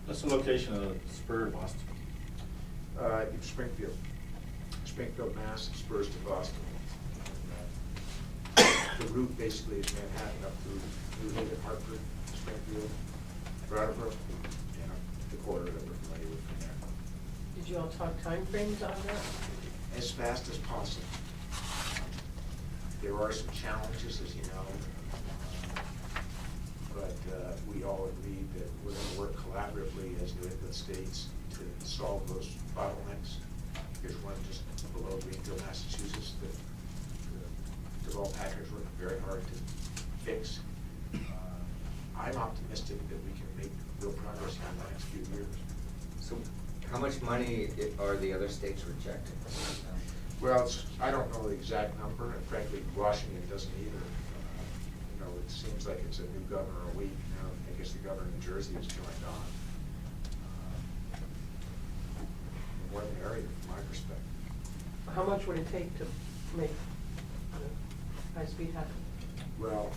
What's the location of Spur, Boston? In Springfield. Springfield, Mass, Spurs to Boston. And, the route basically is Manhattan up through New Haven, Hartford, Springfield, Brattleboro, and the corridor that we're familiar with from there. Did you all talk timeframes on that? As fast as possible. There are some challenges, as you know, but we all agreed that we're going to work collaboratively as New England states to solve those bottlenecks. Here's one just below Greenfield, Massachusetts, that the DeVault Packard's working very hard to fix. I'm optimistic that we can make real progress in the next few years. So how much money are the other states rejecting? Well, I don't know the exact number, and frankly, Washington doesn't either. You know, it seems like it's a new governor a week now. I guess the governor of New Jersey has joined on. More than area from my perspective. How much would it take to make high-speed happen? Well,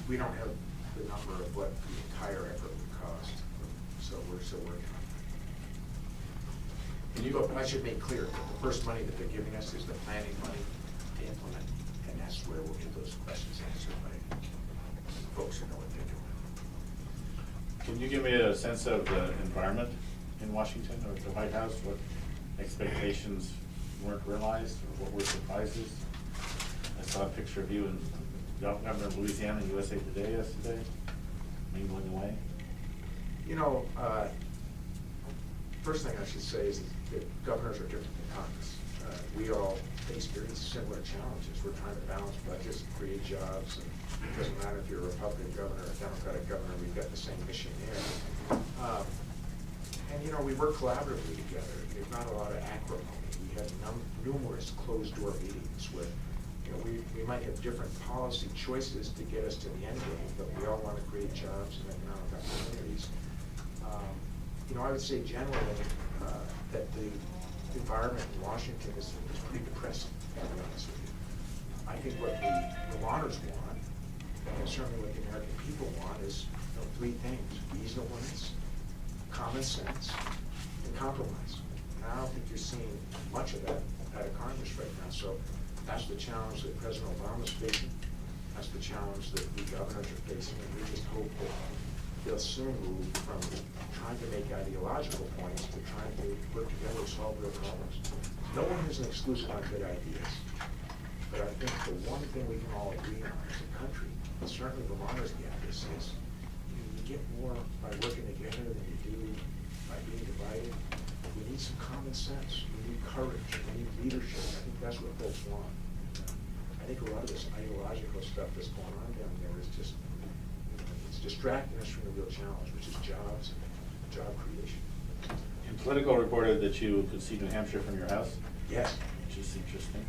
we don't have the number of what the entire effort would cost, so we're still working on it. But I should make clear that the first money that they're giving us is the planning money to implement, and that's where we'll get those questions answered by folks who know what they're doing. Can you give me a sense of the environment in Washington or at the White House? What expectations weren't realized or what were surprises? I saw a picture of you and Governor of Louisiana, USA Today yesterday, mingling away. You know, first thing I should say is that governors are different than Congress. We all face very similar challenges. We're trying to balance budgets, create jobs, and it doesn't matter if you're a Republican governor or a Democratic governor, we've got the same mission there. And you know, we work collaboratively together. There's not a lot of acrimony. We have numerous closed-door meetings where, you know, we might have different policy choices to get us to the end game, but we all want to create jobs and economic opportunities. You know, I would say generally that the environment in Washington is pretty depressing, to be honest with you. I think what the Vermonters want, and certainly what the American people want, is, you know, three things: reasonableness, common sense, and compromise. And I don't think you're seeing much of that out of Congress right now. So that's the challenge that President Obama's facing. That's the challenge that the governors are facing, and we just hope that they'll soon move from trying to make ideological points to trying to work together to solve real problems. No one has an exclusive on good ideas, but I think the one thing we can all agree on as a country, and certainly Vermonters get this, is you get more by working together than you do by being divided. We need some common sense. We need courage. We need leadership. I think that's what folks want. I think a lot of this ideological stuff that's going on down there is just, you know, it's distracting us from the real challenge, which is jobs and job creation. And Politico reported that you could see New Hampshire from your house, Yes. which is interesting.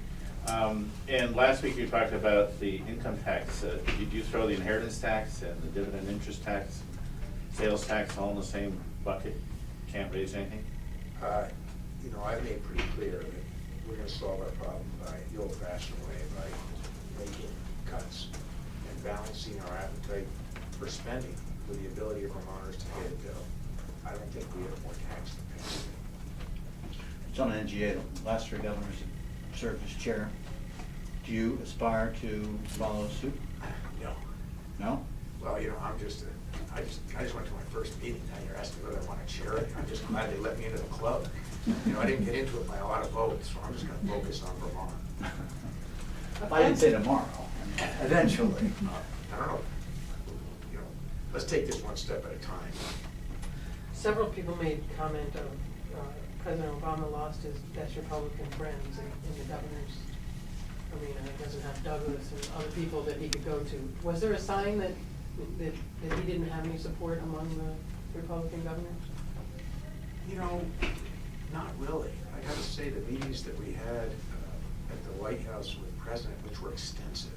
And last week you talked about the income tax. Did you throw the inheritance tax and the dividend interest tax, sales tax all in the same bucket? Can't raise anything? You know, I've made pretty clear that we're going to solve our problem by the old-fashioned way, by making cuts and balancing our appetite for spending with the ability of Vermonters to pay the bill. I don't think we have more tax to pay. John NGA, the last three governors have served as chair. Do you aspire to follow suit? No. No? Well, you know, I just went to my first meeting. Now you're asking whether I want to chair it. I'm just glad they let me into the club. You know, I didn't get into it by a lot of votes, so I'm just going to focus on Vermont. I didn't say tomorrow, eventually. I don't know. You know, let's take this one step at a time. Several people made comment of President Obama lost his best Republican friends in the governor's arena. He doesn't have Douglas and other people that he could go to. Was there a sign that he didn't have any support among the Republican governors? You know, not really. I got to say, the meetings that we had at the White House with the President, which were extensive,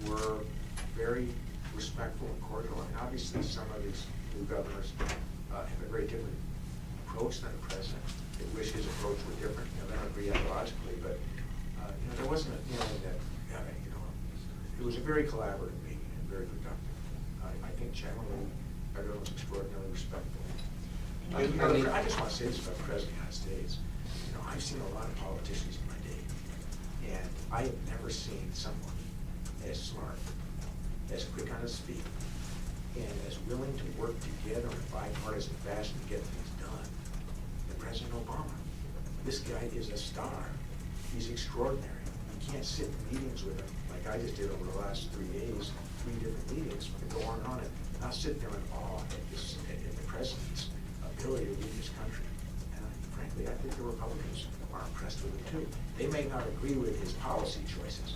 were very respectful and cordial. I mean, obviously, some of these new governors have a very different approach than the President. They wish his approach were different. You know, they don't agree ideologically, but you know, there wasn't a feeling that, you know, it was a very collaborative meeting and very productive. I think generally everyone was extraordinarily respectful. respectful. You- I just want to say this about the President of the United States. You know, I've seen a lot of politicians in my day, and I have never seen someone as smart, as quick on his feet, and as willing to work together in a bipartisan fashion to get things done than President Obama. This guy is a star. He's extraordinary. You can't sit in meetings with him like I just did over the last 3 days, 3 different meetings, and go on and on. And I'll sit there in awe at the president's ability to lead this country. And frankly, I think the Republicans are impressed with him too. They may not agree with his policy choices,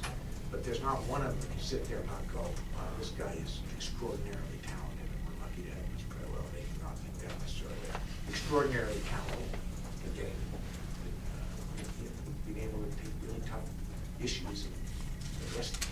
but there's not one of them who sit there and not go, wow, this guy is extraordinarily talented, and we're lucky to have him. Well, they do not think that necessarily. Extraordinarily talented in getting, being able to take really tough issues and address them.